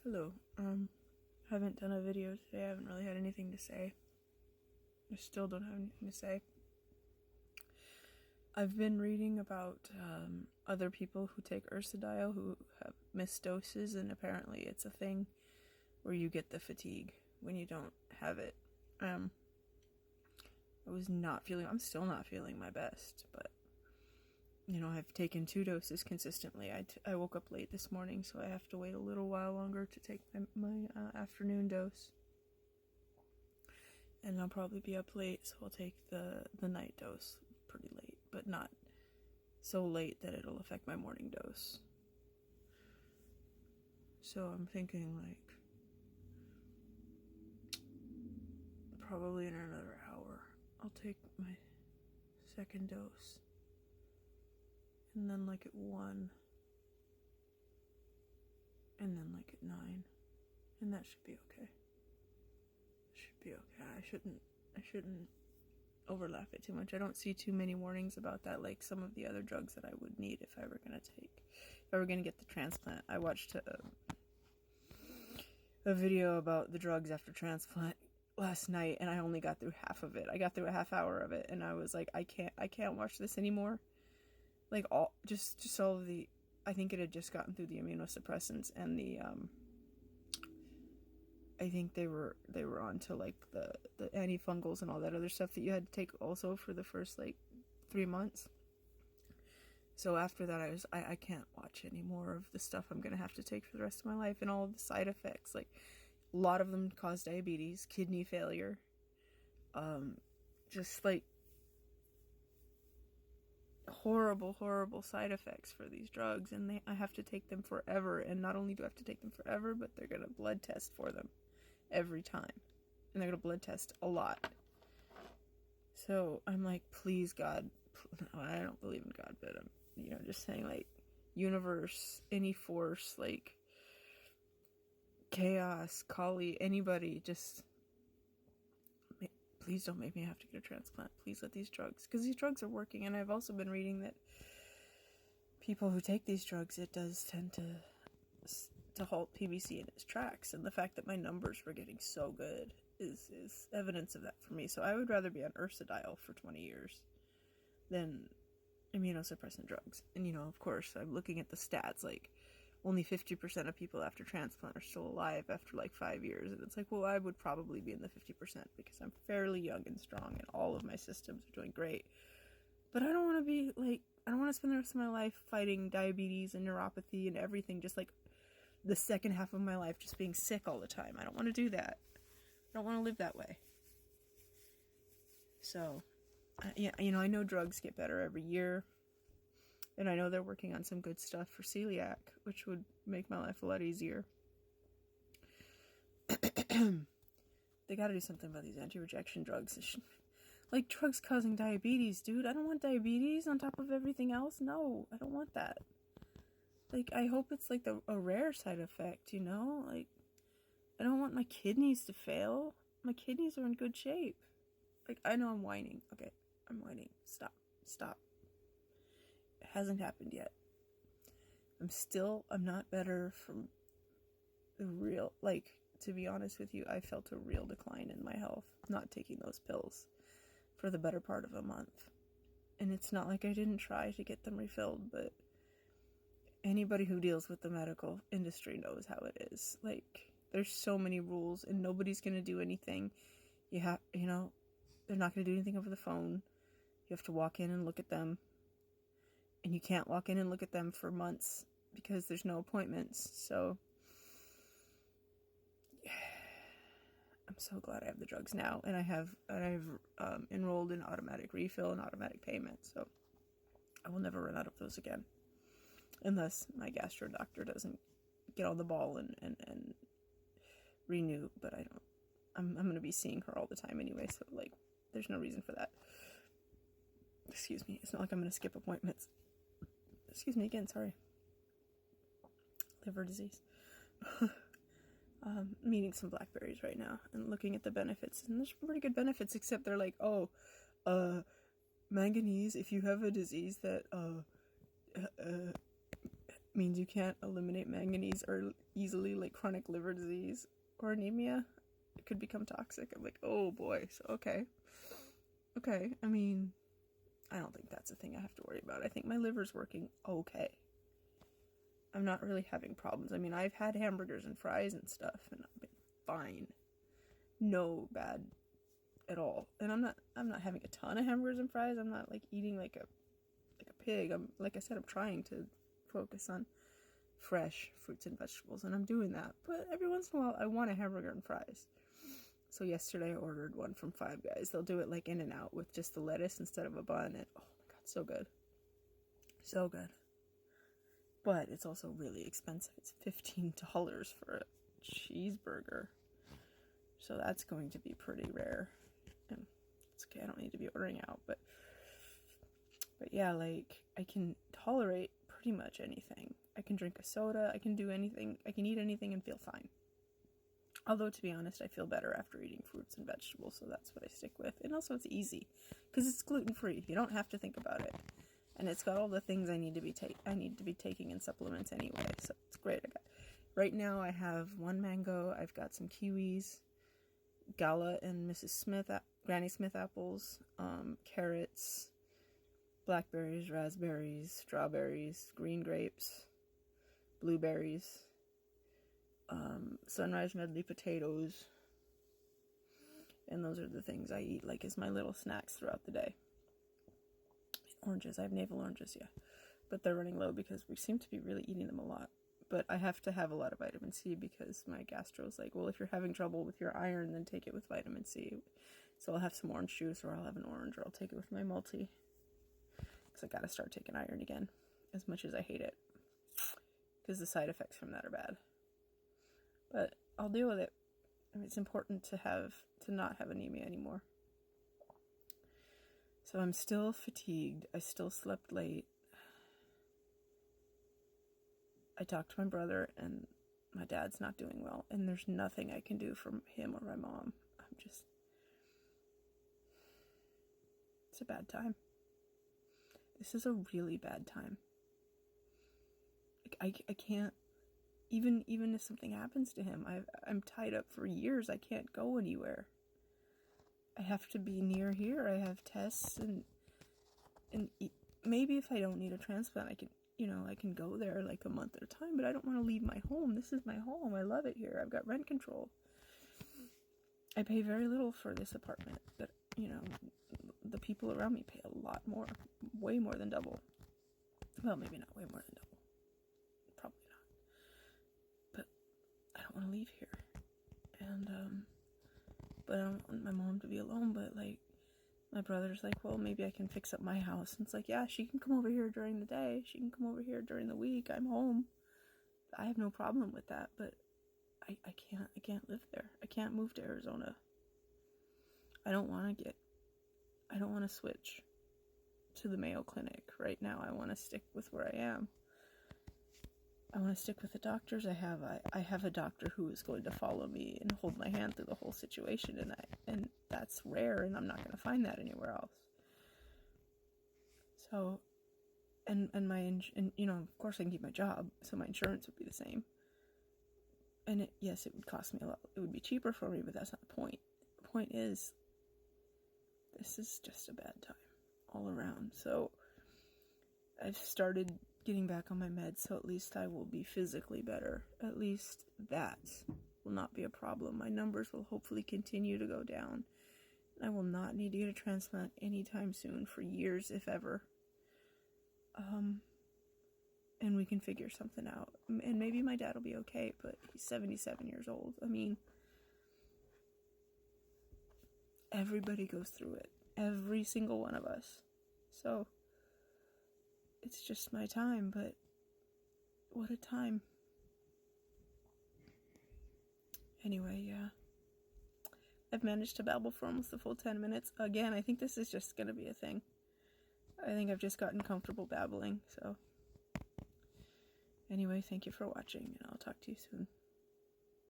Hello. Haven't done a video today. I haven't really had anything to say. I still don't have anything to say. I've been reading about other people who take Ursodiol who have missed doses, and apparently it's a thing where you get the fatigue when you don't have it. I'm still not feeling my best, but I've taken 2 doses consistently. I woke up late this morning, so I have to wait a little while longer to take my afternoon dose. And I'll probably be up late, so I'll take the night dose pretty late, but not so late that it'll affect my morning dose. So I'm thinking probably in another hour, I'll take my second dose. And then at 1. And then at 9. And that should be okay. I shouldn't overlap it too much. I don't see too many warnings about that, like some of the other drugs that I would need if I were going to get the transplant. I watched a video about the drugs after transplant last night, and I only got through half of it. I got through a half hour of it, and I was like, I can't watch this anymore. Just all of the, I think it had just gotten through the immunosuppressants and the, I think they were on to the antifungals and all that other stuff that you had to take also for the first 3 months. So after that, I can't watch any more of the stuff I'm going to have to take for the rest of my life, and all of the side effects. A lot of them cause diabetes, kidney failure, horrible side effects for these drugs, and I have to take them forever. And not only do I have to take them forever, but they're going to blood test for them every time, and they're going to blood test a lot. So I'm like, please God, I don't believe in God, but I'm just saying, universe, any force, chaos, Kali, anybody, just please don't make me have to get a transplant. Please let these drugs, because these drugs are working. And I've also been reading that people who take these drugs, it does tend to halt PBC in its tracks. And the fact that my numbers were getting so good is evidence of that for me. So I would rather be on Ursodiol for 20 years than immunosuppressant drugs. And of course, I'm looking at the stats, only 50% of people after transplant are still alive after 5 years. And it's well, I would probably be in the 50% because I'm fairly young and strong and all of my systems are doing great. But I don't want to be I don't want to spend the rest of my life fighting diabetes and neuropathy and everything, just the second half of my life just being sick all the time. I don't want to do that. I don't want to live that way. So, I know drugs get better every year. And I know they're working on some good stuff for celiac, which would make my life a lot easier. They gotta do something about these anti-rejection drugs. Drugs causing diabetes, dude. I don't want diabetes on top of everything else. No, I don't want that. I hope it's a rare side effect, I don't want my kidneys to fail. My kidneys are in good shape. I know I'm whining. Okay, I'm whining. Stop. It hasn't happened yet. I'm not better from the real, to be honest with you, I felt a real decline in my health not taking those pills for the better part of a month. And it's not like I didn't try to get them refilled, but anybody who deals with the medical industry knows how it is. There's so many rules, and nobody's going to do anything. They're not going to do anything over the phone. You have to walk in and look at them. And you can't walk in and look at them for months because there's no appointments. So I'm so glad I have the drugs now, and I've enrolled in automatic refill and automatic payment. So I will never run out of those again, unless my gastro doctor doesn't get on the ball and renew. But I don't. I'm going to be seeing her all the time anyway, so there's no reason for that. Excuse me. It's not like I'm going to skip appointments. Excuse me again, sorry. Liver disease. I'm eating some blackberries right now and looking at the benefits. And there's pretty good benefits, except they're manganese, if you have a disease that means you can't eliminate manganese or easily, like chronic liver disease or anemia. It could become toxic. I'm like, oh boy. So, okay. I mean, I don't think that's a thing I have to worry about. I think my liver's working okay. I'm not really having problems. I mean, I've had hamburgers and fries and stuff, and I've been fine. No bad at all. And I'm not having a ton of hamburgers and fries. I'm not like eating like a pig. Like I said, I'm trying to focus on fresh fruits and vegetables, and I'm doing that. But every once in a while, I want a hamburger and fries. So yesterday I ordered one from Five Guys. They'll do it like in and out with just the lettuce instead of a bun. And oh my god, so good. So good. But it's also really expensive. It's $15 for a cheeseburger. So that's going to be pretty rare. And it's okay, I don't need to be ordering out, but yeah, like I can tolerate pretty much anything. I can drink a soda, I can do anything, I can eat anything and feel fine. Although, to be honest, I feel better after eating fruits and vegetables, so that's what I stick with. And also, it's easy, because it's gluten-free. You don't have to think about it. And it's got all the things I need to be taking in supplements anyway, so it's great. Right now, I have one mango, I've got some kiwis, Gala and Granny Smith apples, carrots, blackberries, raspberries, strawberries, green grapes, blueberries, sunrise medley potatoes, and those are the things I eat like as my little snacks throughout the day. Oranges, I have navel oranges, yeah, but they're running low because we seem to be really eating them a lot. But I have to have a lot of vitamin C because my gastro's like, well, if you're having trouble with your iron, then take it with vitamin C. So I'll have some orange juice, or I'll have an orange, or I'll take it with my multi, because I gotta start taking iron again, as much as I hate it, because the side effects from that are bad. But I'll deal with it. I mean, it's important to not have anemia anymore. So I'm still fatigued. I still slept late. I talked to my brother, and my dad's not doing well, and there's nothing I can do for him or my mom. It's a bad time. This is a really bad time. I can't, even if something happens to him, I'm tied up for years. I can't go anywhere. I have to be near here. I have tests, and maybe if I don't need a transplant, I can go there like a month at a time, but I don't want to leave my home. This is my home. I love it here. I've got rent control. I pay very little for this apartment, but, the people around me pay a lot more. Way more than double. Well, maybe not way more than double. Probably not. But I don't want to leave here. And, but I don't want my mom to be alone, but, like, my brother's like, well, maybe I can fix up my house. And it's like, yeah, she can come over here during the day. She can come over here during the week. I'm home. I have no problem with that, but I can't live there. I can't move to Arizona. I don't want to switch to the Mayo Clinic right now. I want to stick with where I am. I want to stick with the doctors I have. I have a doctor who is going to follow me and hold my hand through the whole situation, and that's rare, and I'm not going to find that anywhere else. So, and of course I can keep my job, so my insurance would be the same. And it would cost me a lot. It would be cheaper for me, but that's not the point. The point is, this is just a bad time all around. So I've started getting back on my meds, so at least I will be physically better. At least that will not be a problem. My numbers will hopefully continue to go down. I will not need to get a transplant anytime soon, for years, if ever. And we can figure something out. And maybe my dad will be okay, but he's 77 years old. I mean, everybody goes through it. Every single one of us. So, it's just my time, but what a time. Anyway, yeah. I've managed to babble for almost a full 10 minutes. Again, I think this is just gonna be a thing. I think I've just gotten comfortable babbling, so. Anyway, thank you for watching, and I'll talk to you soon.